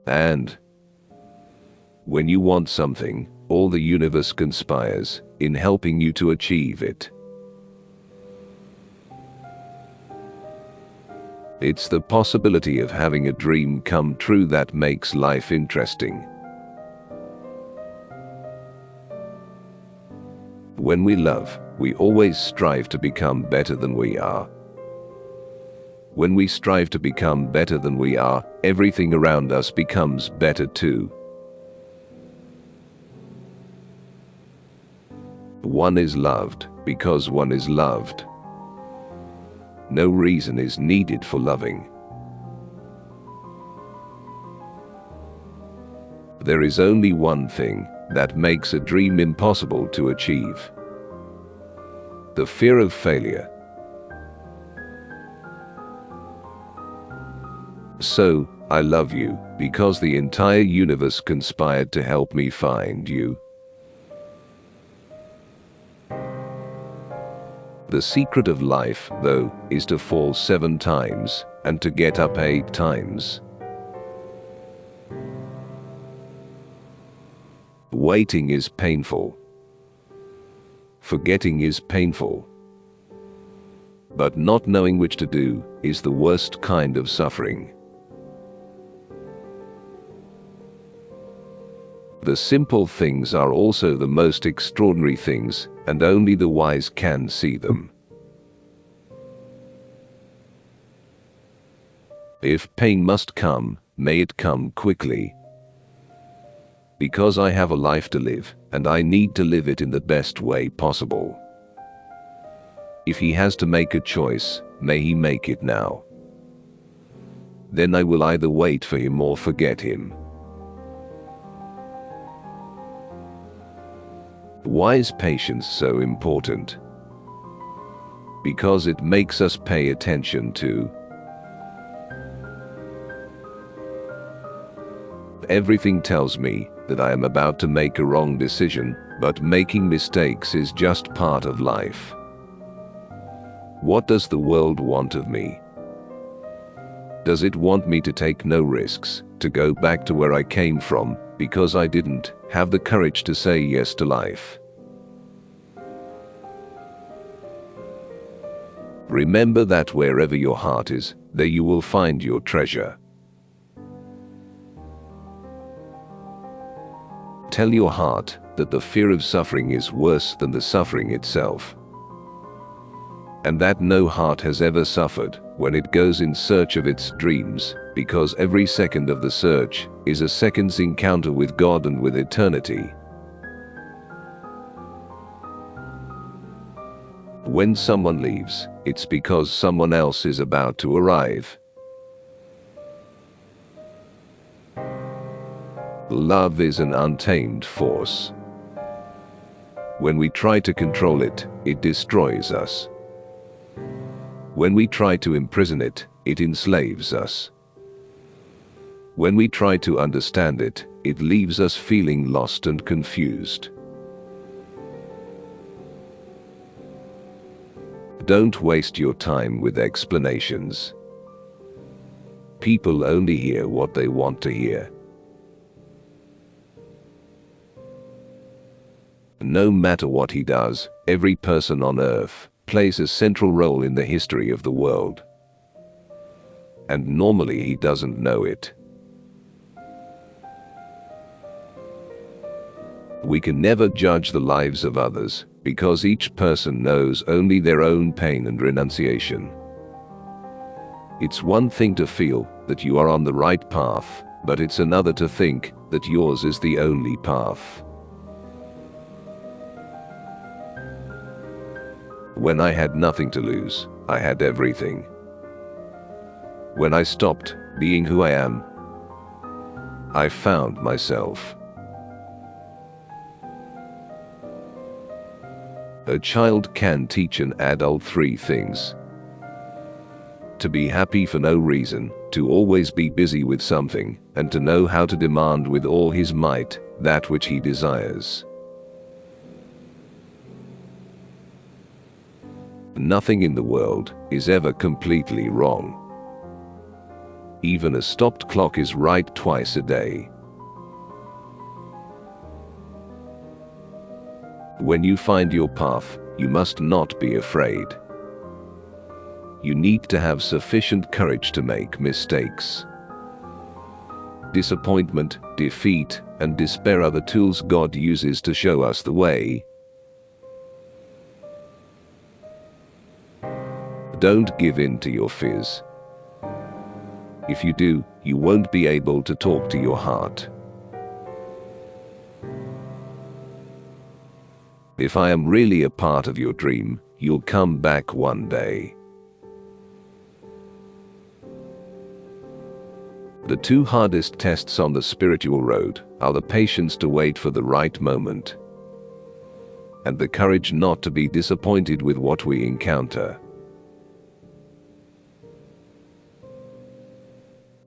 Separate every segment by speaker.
Speaker 1: And when you want something, all the universe conspires in helping you to achieve it. It's the possibility of having a dream come true that makes life interesting. When we love, we always strive to become better than we are. When we strive to become better than we are, everything around us becomes better too. One is loved because one is loved. No reason is needed for loving. There is only one thing that makes a dream impossible to achieve: the fear of failure. So, I love you because the entire universe conspired to help me find you. The secret of life, though, is to fall 7 times and to get up 8 times. Waiting is painful. Forgetting is painful. But not knowing which to do is the worst kind of suffering. The simple things are also the most extraordinary things, and only the wise can see them. If pain must come, may it come quickly. Because I have a life to live, and I need to live it in the best way possible. If he has to make a choice, may he make it now. Then I will either wait for him or forget him. Why is patience so important? Because it makes us pay attention to everything. Tells me that I am about to make a wrong decision, but making mistakes is just part of life. What does the world want of me? Does it want me to take no risks, to go back to where I came from, because I didn't have the courage to say yes to life? Remember that wherever your heart is, there you will find your treasure. Tell your heart that the fear of suffering is worse than the suffering itself, and that no heart has ever suffered when it goes in search of its dreams, because every second of the search is a second's encounter with God and with eternity. When someone leaves, it's because someone else is about to arrive. Love is an untamed force. When we try to control it, it destroys us. When we try to imprison it, it enslaves us. When we try to understand it, it leaves us feeling lost and confused. Don't waste your time with explanations. People only hear what they want to hear. No matter what he does, every person on earth plays a central role in the history of the world. And normally he doesn't know it. We can never judge the lives of others, because each person knows only their own pain and renunciation. It's one thing to feel that you are on the right path, but it's another to think that yours is the only path. When I had nothing to lose, I had everything. When I stopped being who I am, I found myself. A child can teach an adult 3 things: to be happy for no reason, to always be busy with something, and to know how to demand with all his might that which he desires. Nothing in the world is ever completely wrong. Even a stopped clock is right twice a day. When you find your path, you must not be afraid. You need to have sufficient courage to make mistakes. Disappointment, defeat, and despair are the tools God uses to show us the way. Don't give in to your fears. If you do, you won't be able to talk to your heart. If I am really a part of your dream, you'll come back one day. The two hardest tests on the spiritual road are the patience to wait for the right moment and the courage not to be disappointed with what we encounter.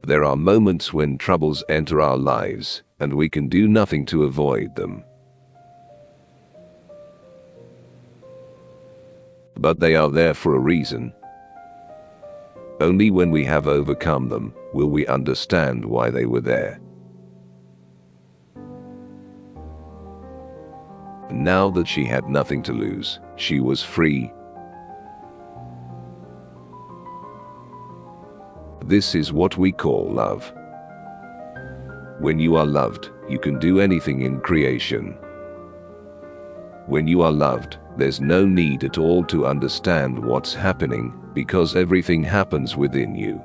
Speaker 1: There are moments when troubles enter our lives, and we can do nothing to avoid them. But they are there for a reason. Only when we have overcome them will we understand why they were there. Now that she had nothing to lose, she was free. This is what we call love. When you are loved, you can do anything in creation. When you are loved, there's no need at all to understand what's happening, because everything happens within you.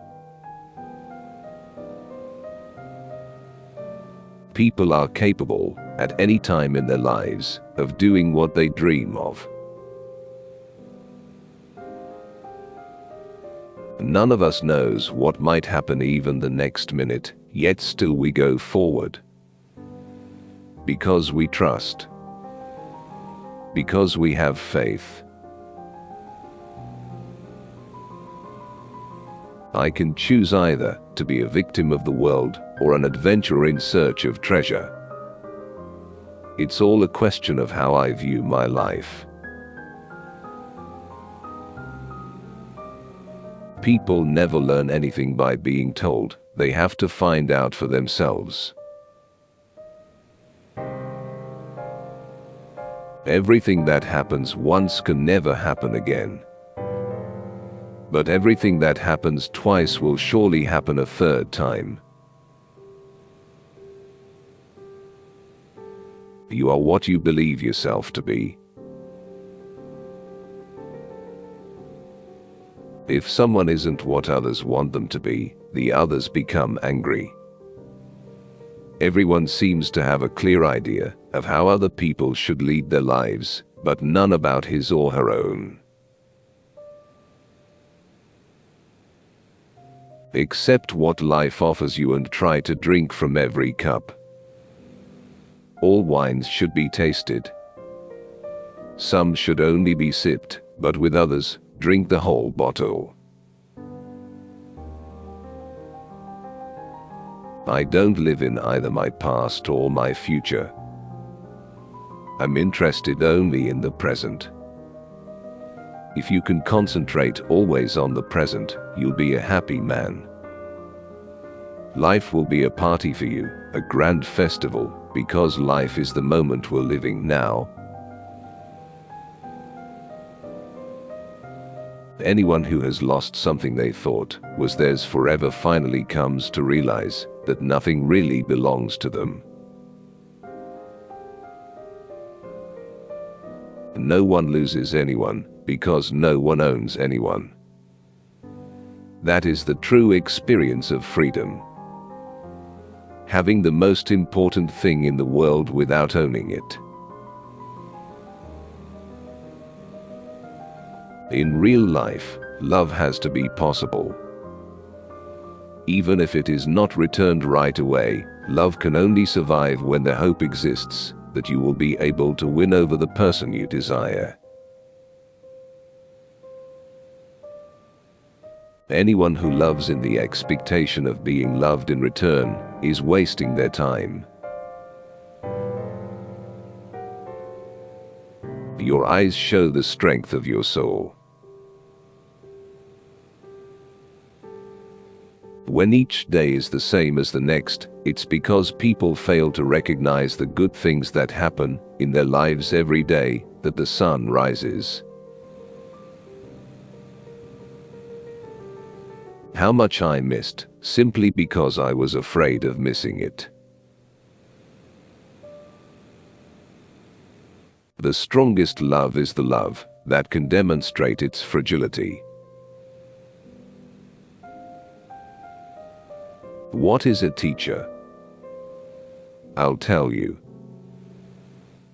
Speaker 1: People are capable, at any time in their lives, of doing what they dream of. None of us knows what might happen even the next minute, yet still we go forward. Because we trust. Because we have faith. I can choose either to be a victim of the world or an adventurer in search of treasure. It's all a question of how I view my life. People never learn anything by being told. They have to find out for themselves. Everything that happens once can never happen again. But everything that happens twice will surely happen a third time. You are what you believe yourself to be. If someone isn't what others want them to be, the others become angry. Everyone seems to have a clear idea of how other people should lead their lives, but none about his or her own. Accept what life offers you and try to drink from every cup. All wines should be tasted. Some should only be sipped, but with others, drink the whole bottle. I don't live in either my past or my future. I'm interested only in the present. If you can concentrate always on the present, you'll be a happy man. Life will be a party for you, a grand festival, because life is the moment we're living now. Anyone who has lost something they thought was theirs forever finally comes to realize that nothing really belongs to them. No one loses anyone, because no one owns anyone. That is the true experience of freedom. Having the most important thing in the world without owning it. In real life, love has to be possible. Even if it is not returned right away, love can only survive when the hope exists that you will be able to win over the person you desire. Anyone who loves in the expectation of being loved in return is wasting their time. Your eyes show the strength of your soul. When each day is the same as the next, it's because people fail to recognize the good things that happen in their lives every day that the sun rises. How much I missed, simply because I was afraid of missing it. The strongest love is the love that can demonstrate its fragility. What is a teacher? I'll tell you.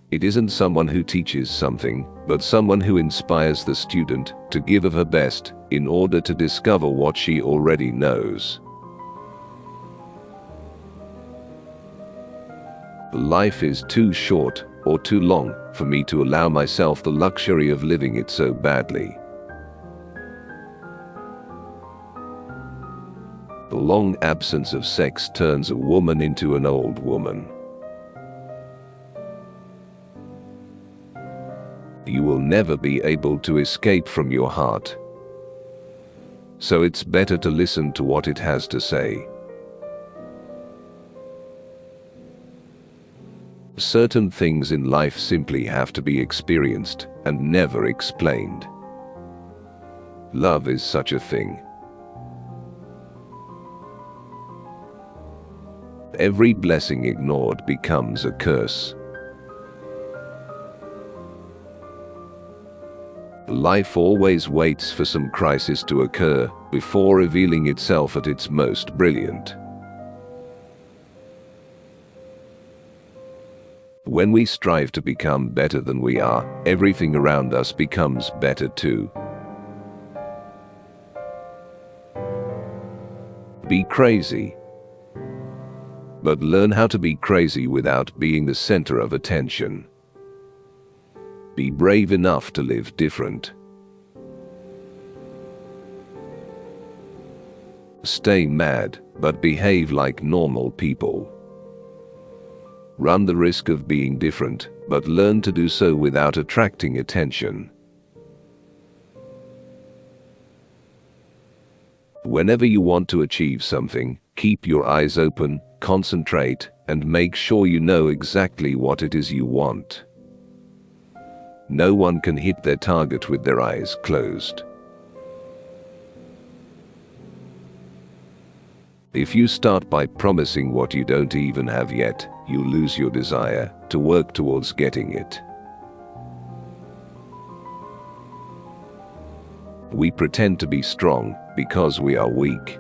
Speaker 1: It isn't someone who teaches something, but someone who inspires the student to give of her best in order to discover what she already knows. Life is too short or too long for me to allow myself the luxury of living it so badly. The long absence of sex turns a woman into an old woman. You will never be able to escape from your heart. So it's better to listen to what it has to say. Certain things in life simply have to be experienced and never explained. Love is such a thing. Every blessing ignored becomes a curse. Life always waits for some crisis to occur before revealing itself at its most brilliant. When we strive to become better than we are, everything around us becomes better too. Be crazy. But learn how to be crazy without being the center of attention. Be brave enough to live different. Stay mad, but behave like normal people. Run the risk of being different, but learn to do so without attracting attention. Whenever you want to achieve something, keep your eyes open, concentrate, and make sure you know exactly what it is you want. No one can hit their target with their eyes closed. If you start by promising what you don't even have yet, you lose your desire to work towards getting it. We pretend to be strong because we are weak.